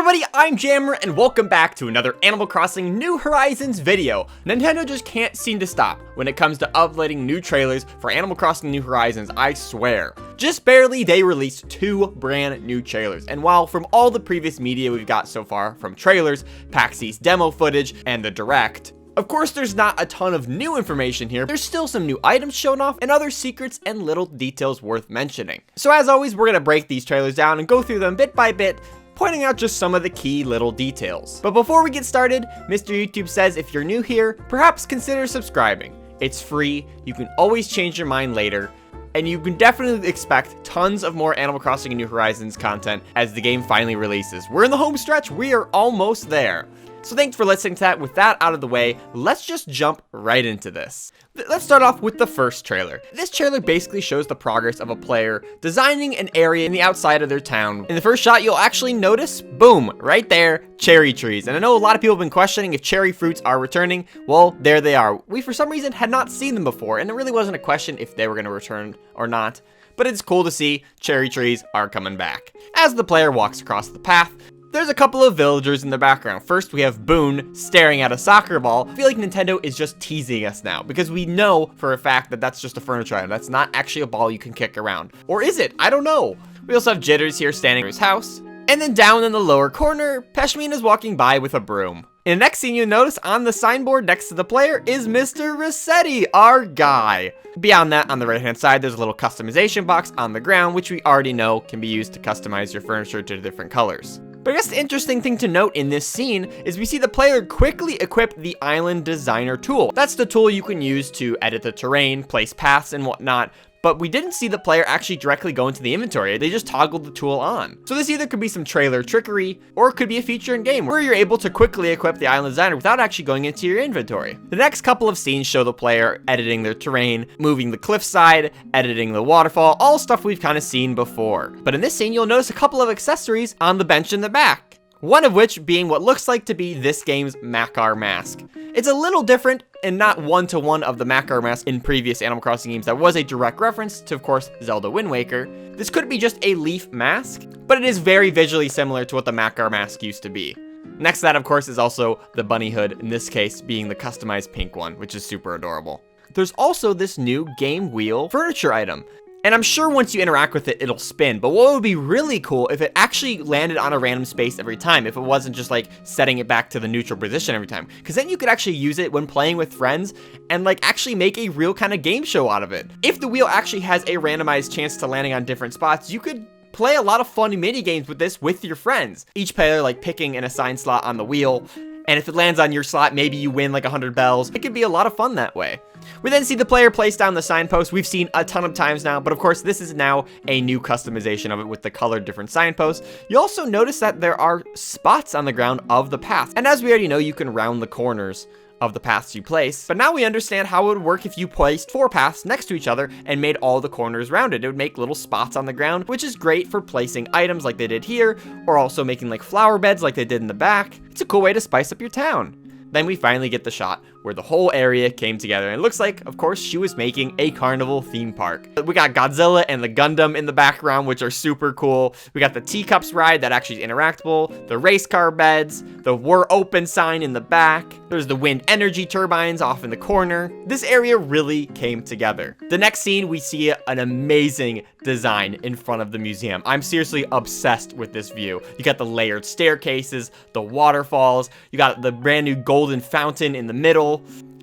everybody, I'm Jammer, and welcome back to another Animal Crossing New Horizons video. Nintendo just can't seem to stop when it comes to uploading new trailers for Animal Crossing New Horizons, I swear. Just barely, they released 2 brand new trailers, and while from all the previous media we've got so far, from trailers, PAX East demo footage, and the Direct, of course, there's not a ton of new information here. There's still some new items shown off and other secrets and little details worth mentioning. So as always, we're gonna break these trailers down and go through them bit by bit, pointing out just some of the key little details. But before we get started, Mr. YouTube says if you're new here, perhaps consider subscribing. It's free, you can always change your mind later, and you can definitely expect tons of more Animal Crossing New Horizons content as the game finally releases. We're in the home stretch, we are almost there. So thanks for listening to that. With that out of the way, let's just jump right into this. Let's start off with the first trailer. This trailer basically shows the progress of a player designing an area in the outside of their town. In the first shot, you'll actually notice, boom, right there, cherry trees. And I know a lot of people have been questioning if cherry fruits are returning. Well, there they are. We, for some reason, had not seen them before, and it really wasn't a question if they were going to return or not. But it's cool to see cherry trees are coming back. As the player walks across the path, there's a couple of villagers in the background. First, we have Boone staring at a soccer ball. I feel like Nintendo is just teasing us now because we know for a fact that that's just a furniture item. That's not actually a ball you can kick around. Or is it? I don't know. We also have Jitters here standing at his house. And then down in the lower corner, Peshmin is walking by with a broom. In the next scene, you'll notice on the signboard next to the player is Mr. Rossetti, our guy. Beyond that, on the right-hand side, there's a little customization box on the ground, which we already know can be used to customize your furniture to different colors. But I guess the interesting thing to note in this scene is we see the player quickly equip the Island Designer tool. That's the tool you can use to edit the terrain, place paths, and whatnot. But we didn't see the player actually directly go into the inventory. They just toggled the tool on. So this either could be some trailer trickery, or it could be a feature in game where you're able to quickly equip the Island Designer without actually going into your inventory. The next couple of scenes show the player editing their terrain, moving the cliffside, editing the waterfall, all stuff we've kind of seen before. But in this scene, you'll notice a couple of accessories on the bench in the back. One of which being what looks like to be this game's Makar mask. It's a little different and not one-to-one of the Makar mask in previous Animal Crossing games that was a direct reference to, of course, Zelda Wind Waker. This could be just a leaf mask, but it is very visually similar to what the Makar mask used to be. Next to that, of course, is also the bunny hood, in this case being the customized pink one, which is super adorable. There's also this new game wheel furniture item. And I'm sure once you interact with it, it'll spin. But what would be really cool if it actually landed on a random space every time, if it wasn't just like setting it back to the neutral position every time. Because then you could actually use it when playing with friends and like actually make a real kind of game show out of it. If the wheel actually has a randomized chance to landing on different spots, you could play a lot of fun mini games with this with your friends. Each player like picking an assigned slot on the wheel. And if it lands on your slot, maybe you win like 100 bells. It could be a lot of fun that way. We then see the player place down the signpost. We've seen a ton of times now, but of course this is now a new customization of it with the colored different signposts. You also notice that there are spots on the ground of the path. And as we already know, you can round the corners of the paths you place. But now we understand how it would work if you placed 4 paths next to each other and made all the corners rounded. It would make little spots on the ground, which is great for placing items like they did here, or also making like flower beds like they did in the back. It's a cool way to spice up your town. Then we finally get the shot where the whole area came together. And it looks like, of course, she was making a carnival theme park. We got Godzilla and the Gundam in the background, which are super cool. We got the teacups ride that actually is interactable, the race car beds, the "We're Open" sign in the back. There's the wind energy turbines off in the corner. This area really came together. The next scene, we see an amazing design in front of the museum. I'm seriously obsessed with this view. You got the layered staircases, the waterfalls, you got the brand new golden fountain in the middle.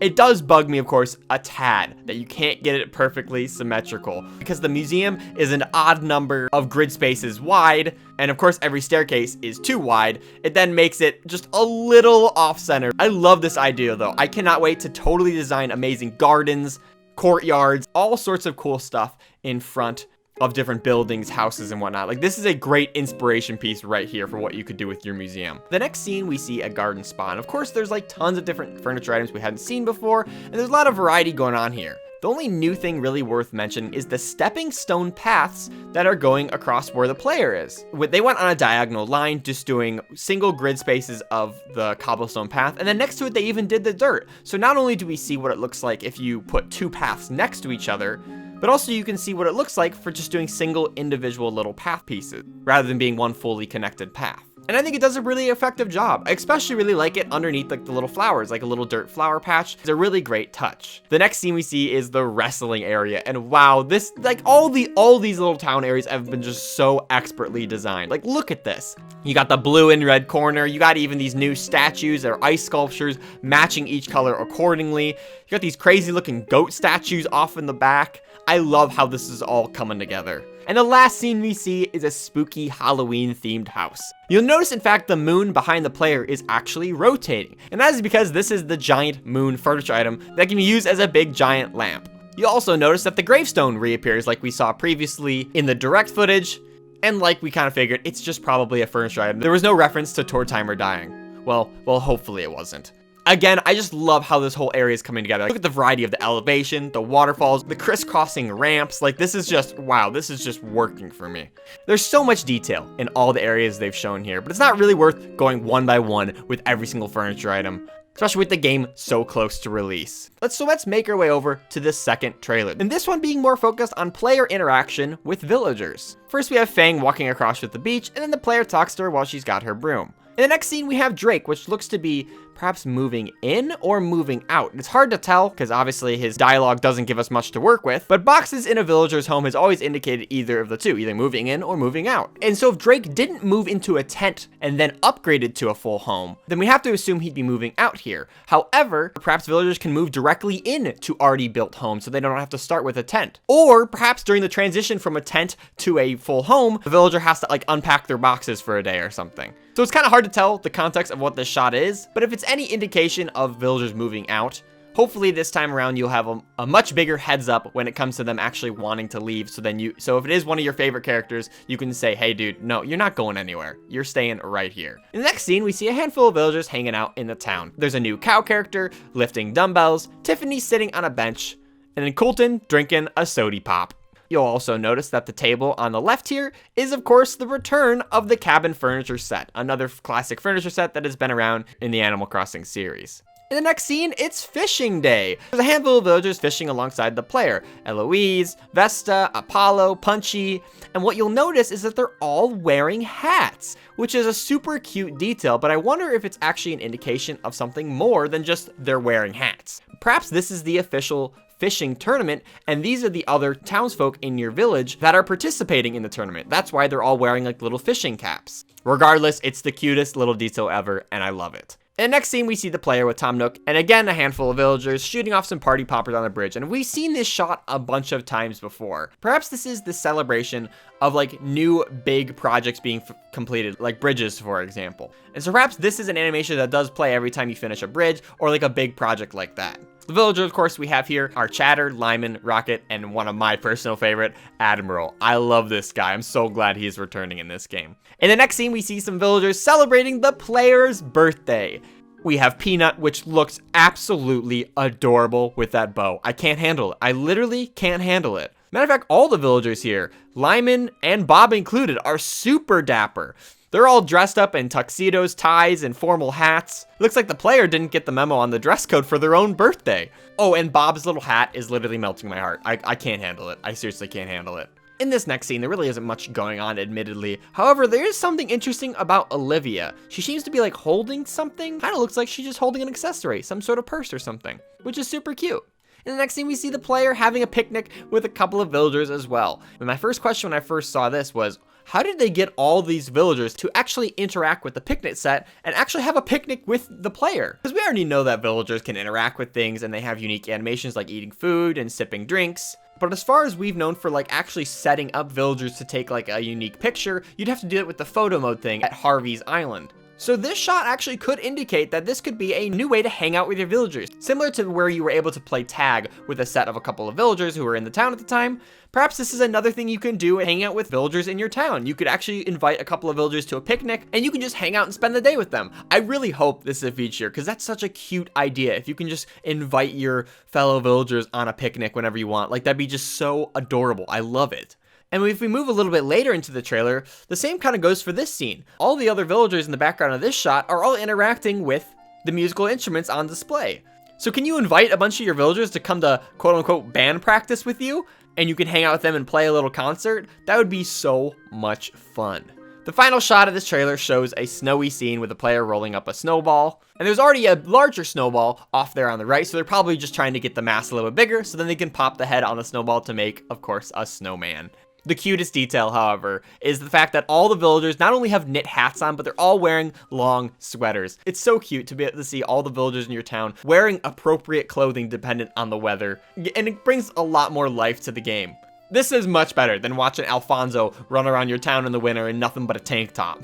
It does bug me, of course, a tad that you can't get it perfectly symmetrical because the museum is an odd number of grid spaces wide, and of course every staircase is too wide. It then makes it just a little off-center. I love this idea though. I cannot wait to totally design amazing gardens, courtyards, all sorts of cool stuff in front of different buildings, houses, and whatnot. Like, this is a great inspiration piece right here for what you could do with your museum. The next scene, we see a garden spa. And of course, there's like tons of different furniture items we hadn't seen before, and there's a lot of variety going on here. The only new thing really worth mentioning is the stepping stone paths that are going across where the player is. They went on a diagonal line, just doing single grid spaces of the cobblestone path, and then next to it, they even did the dirt. So not only do we see what it looks like if you put 2 paths next to each other, but also you can see what it looks like for just doing single individual little path pieces, rather than being one fully connected path. And I think it does a really effective job. I especially really like it underneath like the little flowers, like a little dirt flower patch. It's a really great touch. The next scene we see is the wrestling area. And wow, this, like all these little town areas have been just so expertly designed. Like, look at this. You got the blue and red corner. You got even these new statues or ice sculptures matching each color accordingly. You got these crazy looking goat statues off in the back. I love how this is all coming together. And the last scene we see is a spooky Halloween themed house. You'll notice, in fact, the moon behind the player is actually rotating. And that is because this is the giant moon furniture item that can be used as a big giant lamp. You'll also notice that the gravestone reappears like we saw previously in the direct footage. And like we kind of figured, it's just probably a furniture item. There was no reference to Tortimer dying. Well, hopefully it wasn't. Again, I just love how this whole area is coming together. Look at the variety of the elevation, the waterfalls, the crisscrossing ramps. Like, this is just, wow, this is just working for me. There's so much detail in all the areas they've shown here, but it's not really worth going one by one with every single furniture item, especially with the game so close to release. So let's make our way over to the second trailer, and this one being more focused on player interaction with villagers. First, we have Fang walking across with the beach, and then the player talks to her while she's got her broom. In the next scene, we have Drake, which looks to be perhaps moving in or moving out. It's hard to tell because obviously his dialogue doesn't give us much to work with, but boxes in a villager's home has always indicated either of the two, either moving in or moving out. And so if Drake didn't move into a tent and then upgraded to a full home, then we have to assume he'd be moving out here. However, perhaps villagers can move directly into already built homes so they don't have to start with a tent. Or perhaps during the transition from a tent to a full home, the villager has to like unpack their boxes for a day or something. So it's kind of hard to tell the context of what this shot is, but if it's any indication of villagers moving out, hopefully this time around you'll have a much bigger heads up when it comes to them actually wanting to leave. So if it is one of your favorite characters, you can say, hey dude, no, you're not going anywhere. You're staying right here. In the next scene, we see a handful of villagers hanging out in the town. There's a new cow character lifting dumbbells, Tiffany sitting on a bench, and then Colton drinking a sody pop. You'll also notice that the table on the left here is, of course, the return of the cabin furniture set, another classic furniture set that has been around in the Animal Crossing series. In the next scene, it's fishing day. There's a handful of villagers fishing alongside the player. Eloise, Vesta, Apollo, Punchy, and what you'll notice is that they're all wearing hats, which is a super cute detail, but I wonder if it's actually an indication of something more than just they're wearing hats. Perhaps this is the official fishing tournament, and these are the other townsfolk in your village that are participating in the tournament. That's why they're all wearing like little fishing caps. Regardless, it's the cutest little detail ever, and I love it. In the next scene, we see the player with Tom Nook, and again, a handful of villagers shooting off some party poppers on the bridge, and we've seen this shot a bunch of times before. Perhaps this is the celebration of like new big projects being completed, like bridges, for example. And so perhaps this is an animation that does play every time you finish a bridge, or like a big project like that. The villagers, of course, we have here are Chatter, Lyman, Rocket, and one of my personal favorite, Admiral. I love this guy. I'm so glad he's returning in this game. In the next scene, we see some villagers celebrating the player's birthday. We have Peanut, which looks absolutely adorable with that bow. I can't handle it. I literally can't handle it. Matter of fact, all the villagers here, Lyman and Bob included, are super dapper. They're all dressed up in tuxedos, ties, and formal hats. It looks like the player didn't get the memo on the dress code for their own birthday. Oh, and Bob's little hat is literally melting my heart. I can't handle it. I seriously can't handle it. In this next scene, there really isn't much going on, admittedly. However, there is something interesting about Olivia. She seems to be like holding something. Kind of looks like she's just holding an accessory, some sort of purse or something, which is super cute. In the next scene, we see the player having a picnic with a couple of villagers as well. And my first question when I first saw this was, how did they get all these villagers to actually interact with the picnic set and actually have a picnic with the player? Because we already know that villagers can interact with things and they have unique animations like eating food and sipping drinks. But as far as we've known for like actually setting up villagers to take like a unique picture, you'd have to do it with the photo mode thing at Harvey's Island. So this shot actually could indicate that this could be a new way to hang out with your villagers. Similar to where you were able to play tag with a set of a couple of villagers who were in the town at the time, perhaps this is another thing you can do, hang out with villagers in your town. You could actually invite a couple of villagers to a picnic and you can just hang out and spend the day with them. I really hope this is a feature because that's such a cute idea. If you can just invite your fellow villagers on a picnic whenever you want, like that'd be just so adorable. I love it. And if we move a little bit later into the trailer, the same kind of goes for this scene. All the other villagers in the background of this shot are all interacting with the musical instruments on display. So can you invite a bunch of your villagers to come to quote unquote band practice with you? And you can hang out with them and play a little concert? That would be so much fun. The final shot of this trailer shows a snowy scene with a player rolling up a snowball. And there's already a larger snowball off there on the right, so they're probably just trying to get the mass a little bit bigger so then they can pop the head on the snowball to make, of course, a snowman. The cutest detail, however, is the fact that all the villagers not only have knit hats on, but they're all wearing long sweaters. It's so cute to be able to see all the villagers in your town wearing appropriate clothing dependent on the weather, and it brings a lot more life to the game. This is much better than watching Alfonso run around your town in the winter in nothing but a tank top.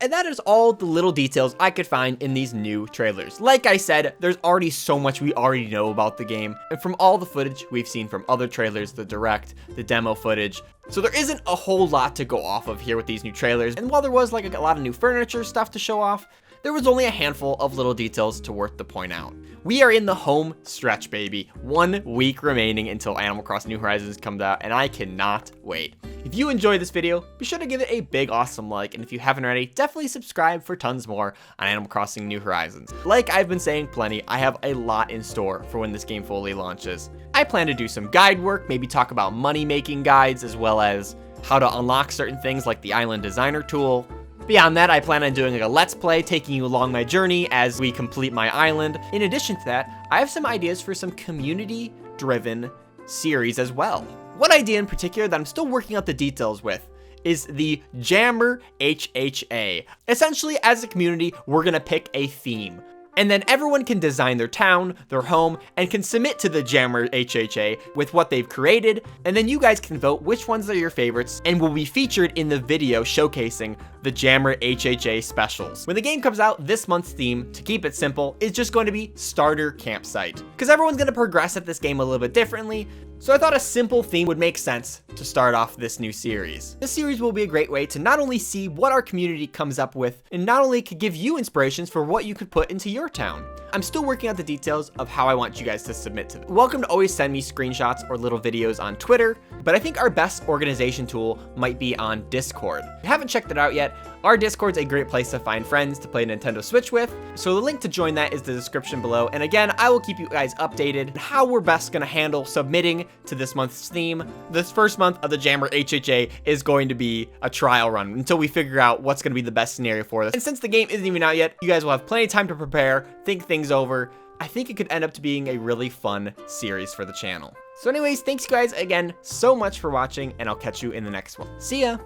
And that is all the little details I could find in these new trailers. Like I said, there's already so much we already know about the game, and from all the footage we've seen from other trailers, the direct, the demo footage. So there isn't a whole lot to go off of here with these new trailers, and while there was like a lot of new furniture stuff to show off, there was only a handful of little details to worth to point out. We are in the home stretch, baby. 1 week remaining until Animal Crossing New Horizons comes out, and I cannot wait. If you enjoyed this video, be sure to give it a big awesome like, and if you haven't already, definitely subscribe for tons more on Animal Crossing New Horizons. Like I've been saying plenty, I have a lot in store for when this game fully launches. I plan to do some guide work, maybe talk about money making guides, as well as how to unlock certain things like the Island Designer tool. Beyond that, I plan on doing a let's play, taking you along my journey as we complete my island. In addition to that, I have some ideas for some community-driven series as well. One idea in particular that I'm still working out the details with is the JammerHHA. Essentially, as a community, we're gonna pick a theme. And then everyone can design their town, their home, and can submit to the JammerHHA with what they've created, and then you guys can vote which ones are your favorites and will be featured in the video showcasing the JammerHHA specials. When the game comes out, this month's theme, to keep it simple, is just going to be Starter Campsite. Because everyone's going to progress at this game a little bit differently, so I thought a simple theme would make sense to start off this new series. This series will be a great way to not only see what our community comes up with, and not only could give you inspirations for what you could put into your town. I'm still working out the details of how I want you guys to submit to them. Welcome to always send me screenshots or little videos on Twitter, but I think our best organization tool might be on Discord. If you haven't checked it out yet, our Discord's a great place to find friends to play Nintendo Switch with, so the link to join that is the description below, and again, I will keep you guys updated on how we're best gonna handle submitting to this month's theme. This first month of the JammerHHA is going to be a trial run until we figure out what's gonna be the best scenario for this. And since the game isn't even out yet, you guys will have plenty of time to prepare, think things over. I think it could end up to being a really fun series for the channel. So anyways, thanks you guys again so much for watching, and I'll catch you in the next one. See ya!